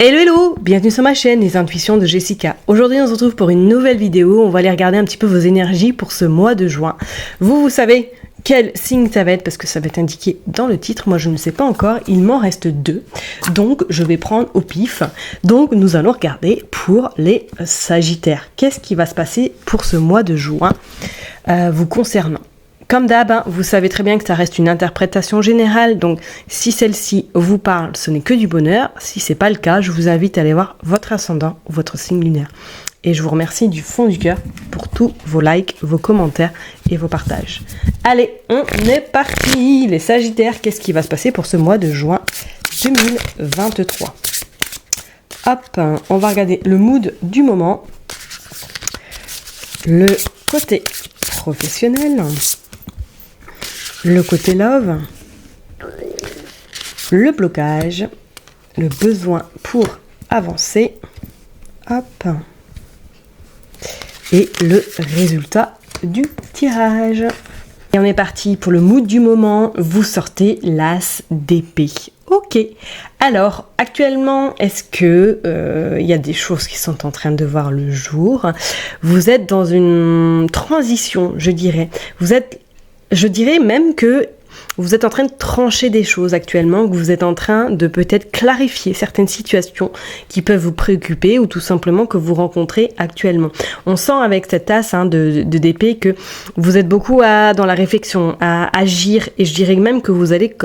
Hello hello, bienvenue sur ma chaîne Les Intuitions de Jessica. Aujourd'hui on se retrouve pour une nouvelle vidéo, on va aller regarder un petit peu vos énergies pour ce mois de juin. Vous savez quel signe ça va être parce que ça va être indiqué dans le titre, moi je ne sais pas encore, il m'en reste 2, donc je vais prendre au pif. Donc nous allons regarder pour les Sagittaires. Qu'est-ce qui va se passer pour ce mois de juin vous concernant? Comme d'hab, vous savez très bien que ça reste une interprétation générale, donc si celle-ci vous parle, ce n'est que du bonheur. Si c'est pas le cas, je vous invite à aller voir votre ascendant ou votre signe lunaire. Et je vous remercie du fond du cœur pour tous vos likes, vos commentaires et vos partages. Allez, on est parti. Les Sagittaires, qu'est-ce qui va se passer pour ce mois de juin 2023? Hop, on va regarder le mood du moment, le côté professionnel, le côté love, le blocage, le besoin pour avancer, hop, et le résultat du tirage. Et on est parti pour le mood du moment, vous sortez l'as d'épée. Ok, alors actuellement, est-ce que y a des choses qui sont en train de voir le jour? Vous êtes dans une transition, je dirais. Je dirais même que vous êtes en train de trancher des choses actuellement, que vous êtes en train de peut-être clarifier certaines situations qui peuvent vous préoccuper ou tout simplement que vous rencontrez actuellement. On sent avec cette as d'épée que vous êtes beaucoup dans la réflexion, à agir, et je dirais même que vous allez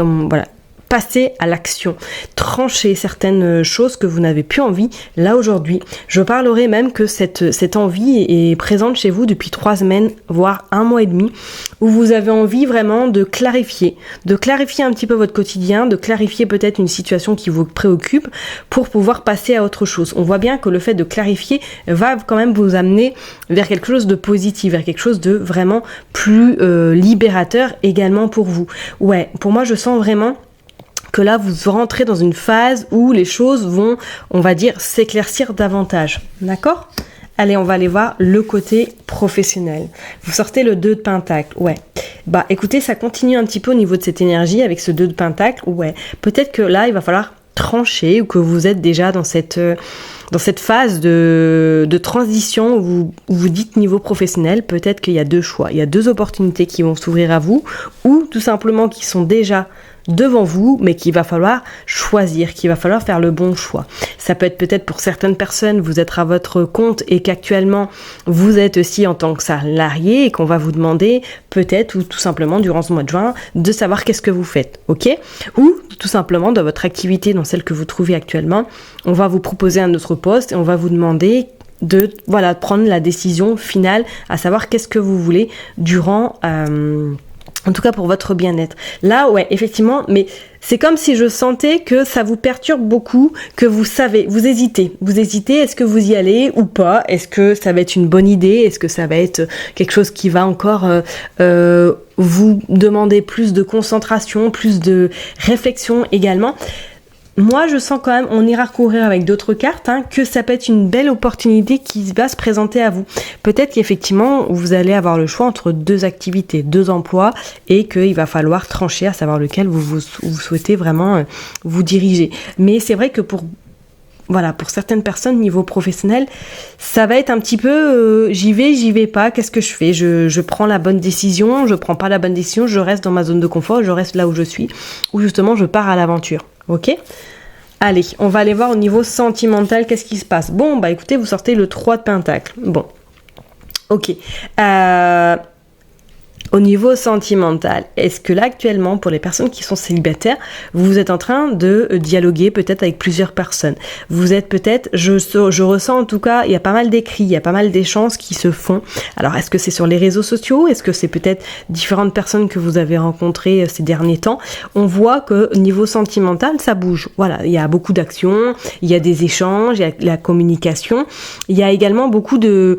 passer à l'action, trancher certaines choses que vous n'avez plus envie là aujourd'hui. Je parlerai même que cette envie est présente chez vous depuis 3 semaines, voire 1 mois et demi, où vous avez envie vraiment de clarifier un petit peu votre quotidien, de clarifier peut-être une situation qui vous préoccupe pour pouvoir passer à autre chose. On voit bien que le fait de clarifier va quand même vous amener vers quelque chose de positif, vers quelque chose de vraiment plus libérateur également pour vous. Ouais, pour moi je sens vraiment que là, vous rentrez dans une phase où les choses vont, on va dire, s'éclaircir davantage. D'accord ? Allez, on va aller voir le côté professionnel. Vous sortez le 2 de Pentacle. Ouais. Bah, écoutez, ça continue un petit peu au niveau de cette énergie avec ce 2 de Pentacle. Ouais. Peut-être que là, il va falloir trancher ou que vous êtes déjà dans cette phase de transition où vous dites niveau professionnel, peut-être qu'il y a 2 choix. Il y a 2 opportunités qui vont s'ouvrir à vous ou tout simplement qui sont déjà devant vous, mais qu'il va falloir choisir, qu'il va falloir faire le bon choix. Ça peut être peut-être pour certaines personnes, vous êtes à votre compte et qu'actuellement vous êtes aussi en tant que salarié et qu'on va vous demander peut-être ou tout simplement durant ce mois de juin de savoir qu'est-ce que vous faites, ok? Ou tout simplement dans votre activité, dans celle que vous trouvez actuellement, on va vous proposer un autre poste et on va vous demander de prendre la décision finale, à savoir qu'est-ce que vous voulez durant en tout cas pour votre bien-être. Là, ouais, effectivement, mais c'est comme si je sentais que ça vous perturbe beaucoup, que vous hésitez. Vous hésitez, est-ce que vous y allez ou pas? Est-ce que ça va être une bonne idée? Est-ce que ça va être quelque chose qui va encore vous demander plus de concentration, plus de réflexion également? Moi, je sens quand même, on ira recourir avec d'autres cartes, que ça peut être une belle opportunité qui va se présenter à vous. Peut-être qu'effectivement, vous allez avoir le choix entre 2 activités, 2 emplois, et qu'il va falloir trancher à savoir lequel vous souhaitez vraiment vous diriger. Mais c'est vrai que pour certaines personnes, niveau professionnel, ça va être un petit peu j'y vais pas, qu'est-ce que je fais? Je prends la bonne décision, je prends pas la bonne décision, je reste dans ma zone de confort, je reste là où je suis, ou justement je pars à l'aventure. Ok ? Allez, on va aller voir au niveau sentimental, qu'est-ce qui se passe? Bon, bah écoutez, vous sortez le 3 de Pentacle. Bon, ok. Au niveau sentimental, est-ce que là actuellement, pour les personnes qui sont célibataires, vous êtes en train de dialoguer peut-être avec plusieurs personnes? Vous êtes peut-être, je ressens en tout cas, il y a pas mal d'écrits, il y a pas mal d'échanges qui se font. Alors est-ce que c'est sur les réseaux sociaux? Est-ce que c'est peut-être différentes personnes que vous avez rencontrées ces derniers temps? On voit que niveau sentimental, ça bouge. Voilà, il y a beaucoup d'actions, il y a des échanges, il y a la communication, il y a également beaucoup de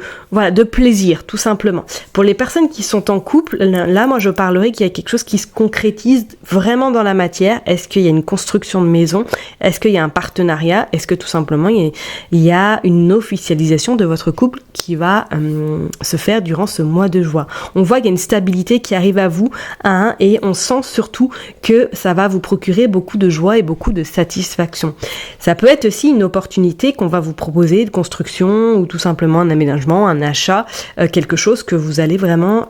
plaisir, tout simplement. Pour les personnes qui sont en couple, couple, là, moi, je parlerai qu'il y a quelque chose qui se concrétise vraiment dans la matière. Est-ce qu'il y a une construction de maison? Est-ce qu'il y a un partenariat? Est-ce que tout simplement, il y a une officialisation de votre couple qui va se faire durant ce mois de juin? On voit qu'il y a une stabilité qui arrive à vous, hein, et on sent surtout que ça va vous procurer beaucoup de joie et beaucoup de satisfaction. Ça peut être aussi une opportunité qu'on va vous proposer de construction ou tout simplement un aménagement, un achat, quelque chose que vous allez vraiment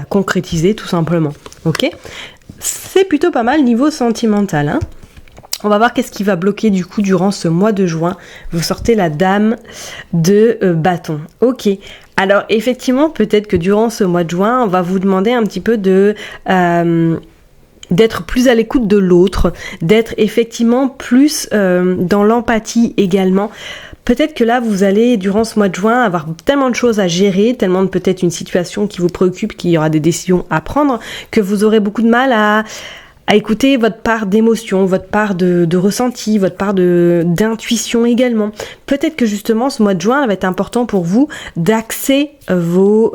concrétiser tout simplement. Ok, c'est plutôt pas mal niveau sentimental, hein. On va voir qu'est-ce qui va bloquer du coup durant ce mois de juin. Vous sortez la dame de bâton. Ok. Alors effectivement, peut-être que durant ce mois de juin, on va vous demander un petit peu d'être plus à l'écoute de l'autre, d'être effectivement plus dans l'empathie également. Peut-être que là, vous allez, durant ce mois de juin, avoir tellement de choses à gérer, tellement de peut-être une situation qui vous préoccupe, qu'il y aura des décisions à prendre, que vous aurez beaucoup de mal à écouter votre part d'émotion, votre part de ressenti, votre part d'intuition également. Peut-être que justement, ce mois de juin va être important pour vous d'axer votre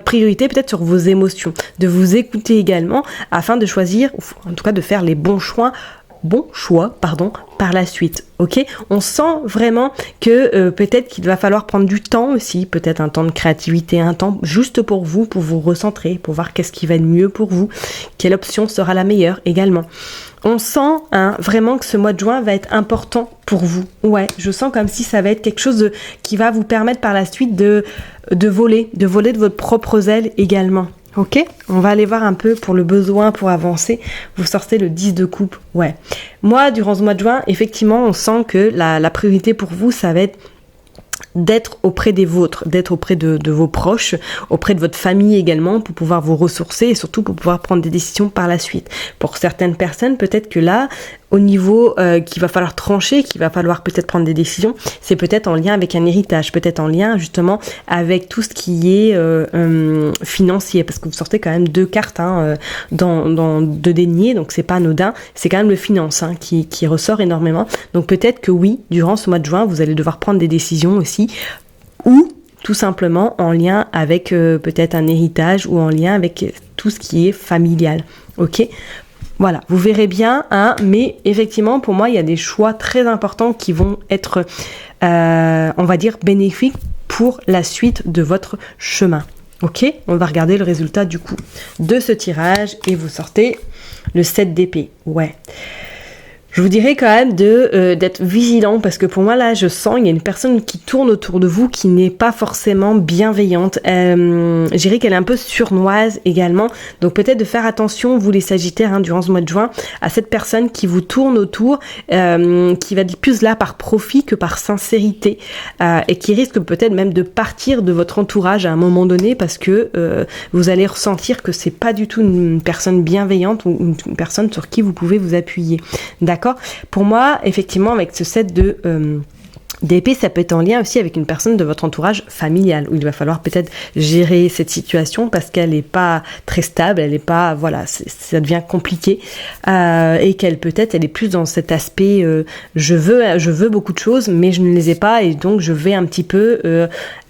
priorité peut-être sur vos émotions, de vous écouter également afin de choisir, en tout cas de faire les bons choix par la suite. Ok, on sent vraiment que peut-être qu'il va falloir prendre du temps aussi, peut-être un temps de créativité, un temps juste pour vous recentrer, pour voir qu'est-ce qui va être mieux pour vous, quelle option sera la meilleure également. On sent vraiment que ce mois de juin va être important pour vous. Ouais, je sens comme si ça va être quelque chose qui va vous permettre par la suite de voler de votre propre aile également. Ok, on va aller voir un peu pour le besoin, pour avancer. Vous sortez le 10 de coupe. Ouais. Moi, durant ce mois de juin, effectivement, on sent que la priorité pour vous, ça va être d'être auprès des vôtres, d'être auprès de vos proches, auprès de votre famille également, pour pouvoir vous ressourcer et surtout pour pouvoir prendre des décisions par la suite. Pour certaines personnes, peut-être que là, au niveau qu'il va falloir trancher, qu'il va falloir peut-être prendre des décisions, c'est peut-être en lien avec un héritage, peut-être en lien justement avec tout ce qui est financier, parce que vous sortez quand même 2 cartes de denier, donc c'est pas anodin, c'est quand même le finance qui ressort énormément. Donc peut-être que oui, durant ce mois de juin, vous allez devoir prendre des décisions aussi, ou tout simplement en lien avec peut-être un héritage ou en lien avec tout ce qui est familial. Ok ? Voilà, vous verrez bien, mais effectivement, pour moi, il y a des choix très importants qui vont être, on va dire, bénéfiques pour la suite de votre chemin. Ok, on va regarder le résultat du coup de ce tirage et vous sortez le 7 d'épée. Ouais. Je vous dirais quand même d'être vigilant parce que pour moi là je sens il y a une personne qui tourne autour de vous qui n'est pas forcément bienveillante. Je dirais qu'elle est un peu sournoise également. Donc peut-être de faire attention vous les Sagittaires durant ce mois de juin à cette personne qui vous tourne autour, qui va être plus là par profit que par sincérité et qui risque peut-être même de partir de votre entourage à un moment donné parce que vous allez ressentir que c'est pas du tout une personne bienveillante ou une personne sur qui vous pouvez vous appuyer. D'accord ? Pour moi, effectivement, avec ce set d'épée, ça peut être en lien aussi avec une personne de votre entourage familial, où il va falloir peut-être gérer cette situation parce qu'elle n'est pas très stable, elle n'est pas, voilà, ça devient compliqué, et qu'elle peut-être, elle est plus dans cet aspect, je veux beaucoup de choses, mais je ne les ai pas, et donc je vais un petit peu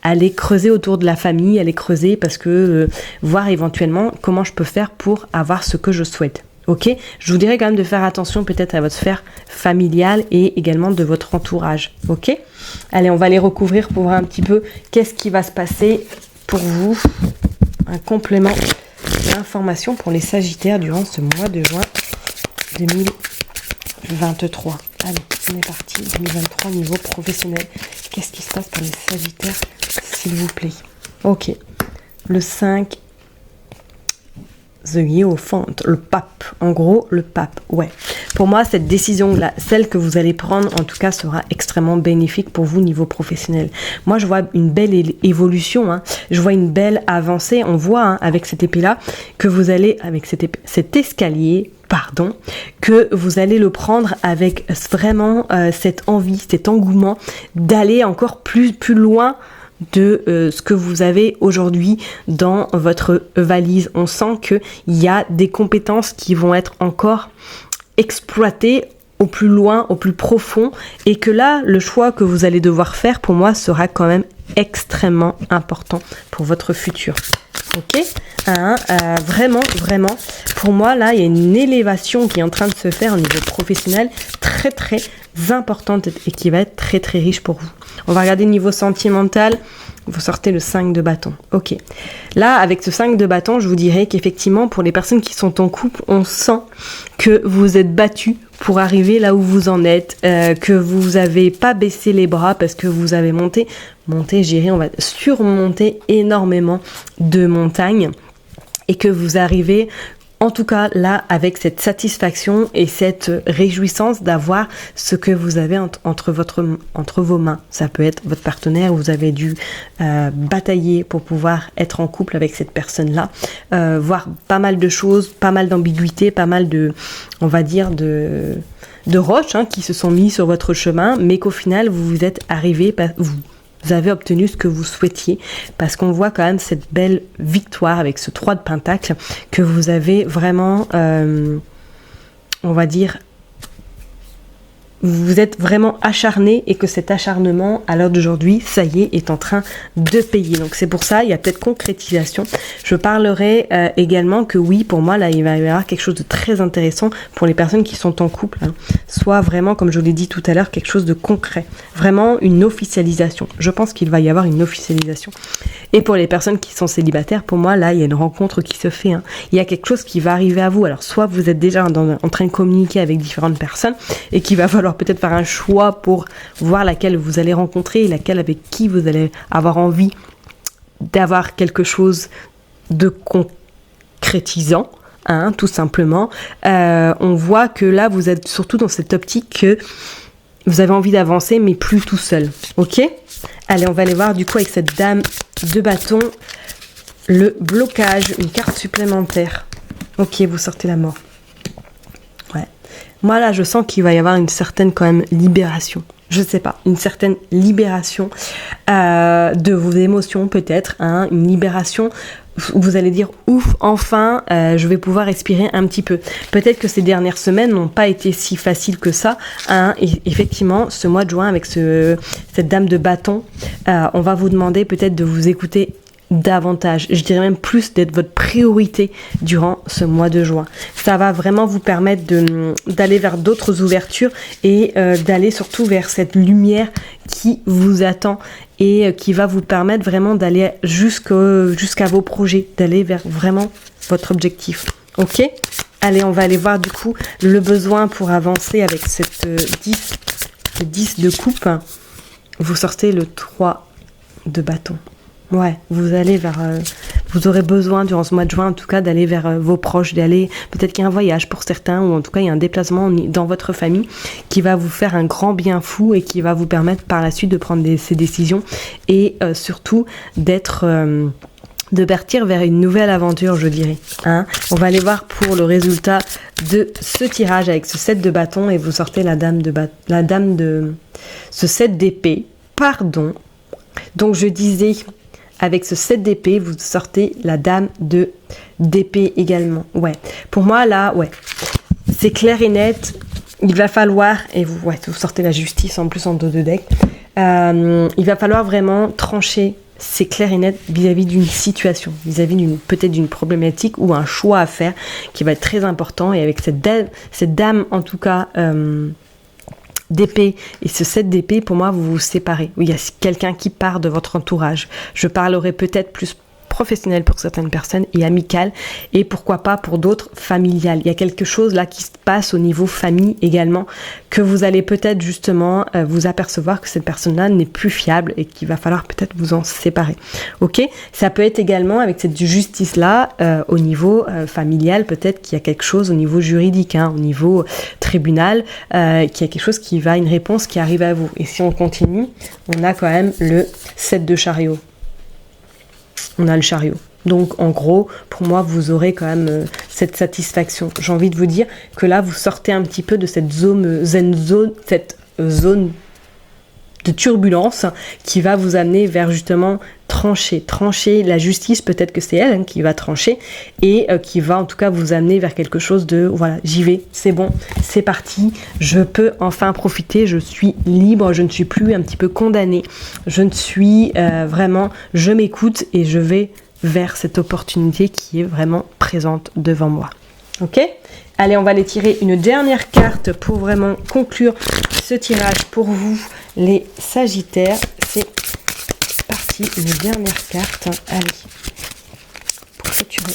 aller creuser autour de la famille, aller creuser parce que voir éventuellement comment je peux faire pour avoir ce que je souhaite. Ok, je vous dirais quand même de faire attention peut-être à votre sphère familiale et également de votre entourage. Ok, allez, on va les recouvrir pour voir un petit peu qu'est-ce qui va se passer pour vous. Un complément d'information pour les Sagittaires durant ce mois de juin 2023. Allez, on est parti. 2023 niveau professionnel. Qu'est-ce qui se passe pour les Sagittaires, s'il vous plaît? Ok, le 5. The Hierophant, le pape. En gros, le pape, ouais. Pour moi, cette décision-là, celle que vous allez prendre, en tout cas, sera extrêmement bénéfique pour vous niveau professionnel. Moi, je vois une belle évolution, je vois une belle avancée. On voit, avec cette épée-là, que vous allez, avec cet escalier, que vous allez le prendre avec vraiment cette envie, cet engouement d'aller encore plus loin de ce que vous avez aujourd'hui dans votre valise. On sent qu'il y a des compétences qui vont être encore exploitées au plus loin, au plus profond, et que là, le choix que vous allez devoir faire, pour moi, sera quand même extrêmement important pour votre futur. Ok, vraiment, pour moi, là, il y a une élévation qui est en train de se faire au niveau professionnel très, très importante et qui va être très, très riche pour vous. On va regarder le niveau sentimental. Vous sortez le 5 de bâton. Ok. Là, avec ce 5 de bâton, je vous dirais qu'effectivement, pour les personnes qui sont en couple, on sent que vous êtes battus pour arriver là où vous en êtes, que vous n'avez pas baissé les bras parce que vous avez monté, j'irai, on va surmonter énormément de montagnes et que vous arrivez en tout cas là avec cette satisfaction et cette réjouissance d'avoir ce que vous avez entre vos mains. Ça peut être votre partenaire, vous avez dû batailler pour pouvoir être en couple avec cette personne-là, voir pas mal de choses, pas mal d'ambiguïté, pas mal de, on va dire, de roches qui se sont mis sur votre chemin, mais qu'au final vous êtes arrivé, vous avez obtenu ce que vous souhaitiez, parce qu'on voit quand même cette belle victoire avec ce 3 de Pentacle, que vous avez vraiment, on va dire, vous êtes vraiment acharné et que cet acharnement, à l'heure d'aujourd'hui, ça y est en train de payer. Donc c'est pour ça, il y a peut-être concrétisation. Je parlerai également que oui, pour moi, là, il va y avoir quelque chose de très intéressant pour les personnes qui sont en couple. Soit vraiment, comme je vous l'ai dit tout à l'heure, quelque chose de concret. Vraiment une officialisation. Je pense qu'il va y avoir une officialisation. Et pour les personnes qui sont célibataires, pour moi, là, il y a une rencontre qui se fait. Il y a quelque chose qui va arriver à vous. Alors, soit vous êtes déjà en train de communiquer avec différentes personnes et qu'il va falloir peut-être faire un choix pour voir laquelle vous allez rencontrer et laquelle avec qui vous allez avoir envie d'avoir quelque chose de concrétisant, tout simplement. On voit que là, vous êtes surtout dans cette optique que vous avez envie d'avancer, mais plus tout seul. Ok ? Allez, on va aller voir du coup avec cette dame de bâton, le blocage, une carte supplémentaire. Ok, vous sortez la mort. Ouais. Moi là, je sens qu'il va y avoir une certaine quand même libération. Je sais pas, une certaine libération de vos émotions peut-être, une libération où vous allez dire ouf, enfin, je vais pouvoir respirer un petit peu. Peut-être que ces dernières semaines n'ont pas été si faciles que ça. Et effectivement, ce mois de juin avec cette dame de bâton, on va vous demander peut-être de vous écouter davantage, je dirais même plus, d'être votre priorité durant ce mois de juin. Ça va vraiment vous permettre d'aller vers d'autres ouvertures et d'aller surtout vers cette lumière qui vous attend et qui va vous permettre vraiment d'aller jusqu'à vos projets, d'aller vers vraiment votre objectif. Ok ? Allez, on va aller voir du coup le besoin pour avancer avec cette 10 de coupe. Vous sortez le 3 de bâton. Ouais, vous allez vers, vous aurez besoin durant ce mois de juin en tout cas d'aller vers vos proches, d'aller, peut-être qu'il y a un voyage pour certains ou en tout cas il y a un déplacement dans votre famille qui va vous faire un grand bien fou et qui va vous permettre par la suite de prendre ces décisions et surtout de partir vers une nouvelle aventure, je dirais. On va aller voir pour le résultat de ce tirage avec ce 7 de bâton et vous sortez la dame de ce 7 d'épée. Pardon. Donc je disais, avec ce 7 d'épée, vous sortez la dame d'épée également. Ouais. Pour moi, là, ouais. C'est clair et net. Il va falloir, et vous sortez la justice en plus en dos de deck. Il va falloir vraiment trancher, c'est clair et net, vis-à-vis d'une situation, vis-à-vis peut-être d'une problématique ou un choix à faire qui va être très important. Et avec cette dame, en tout cas, d'épée et ce 7 d'épée, pour moi, vous vous séparez. Oui, il y a quelqu'un qui part de votre entourage. Je parlerai peut-être plus professionnel pour certaines personnes et amical et pourquoi pas pour d'autres familial. Il y a quelque chose là qui se passe au niveau famille également que vous allez peut-être justement vous apercevoir que cette personne-là n'est plus fiable et qu'il va falloir peut-être vous en séparer. Ok ? Ça peut être également avec cette justice-là au niveau familial, peut-être qu'il y a quelque chose au niveau juridique, au niveau tribunal, qu'il y a quelque chose qui va, une réponse qui arrive à vous. Et si on continue, on a quand même le 7 de chariot. On a le chariot. Donc en gros, pour moi, vous aurez quand même cette satisfaction. J'ai envie de vous dire que là, vous sortez un petit peu de cette zone turbulence qui va vous amener vers justement trancher la justice, peut-être que c'est elle qui va trancher et qui va en tout cas vous amener vers quelque chose de voilà, j'y vais, c'est bon, c'est parti, je peux enfin profiter, je suis libre, je ne suis plus un petit peu condamnée, je ne suis vraiment, je m'écoute et je vais vers cette opportunité qui est vraiment présente devant moi. Ok ? Allez, on va aller tirer une dernière carte pour vraiment conclure ce tirage pour vous, les Sagittaires. C'est parti, une dernière carte. Allez, pour clôturer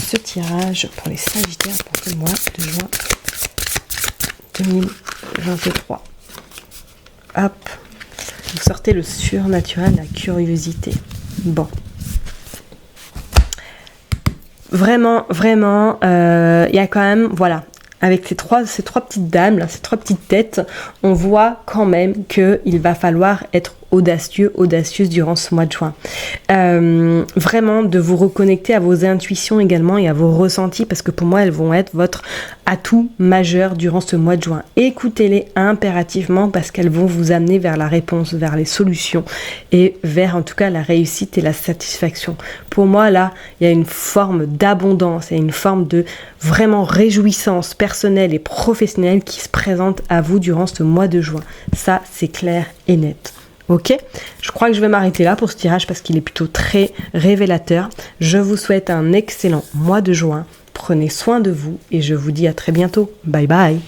ce tirage pour les Sagittaires pour le mois de juin 2023. Hop, vous sortez le surnaturel, la curiosité. Bon. Vraiment, il y a quand même, voilà, avec ces trois petites dames, là, ces trois petites têtes, on voit quand même qu'il va falloir être audacieuse durant ce mois de juin. Vraiment de vous reconnecter à vos intuitions également et à vos ressentis, parce que pour moi, elles vont être votre atout majeur durant ce mois de juin. Écoutez-les impérativement parce qu'elles vont vous amener vers la réponse, vers les solutions et vers en tout cas la réussite et la satisfaction. Pour moi, là, il y a une forme d'abondance, il y a une forme de vraiment réjouissance personnelle et professionnelle qui se présente à vous durant ce mois de juin. Ça, c'est clair et net. Ok, je crois que je vais m'arrêter là pour ce tirage parce qu'il est plutôt très révélateur. Je vous souhaite un excellent mois de juin. Prenez soin de vous et je vous dis à très bientôt. Bye bye.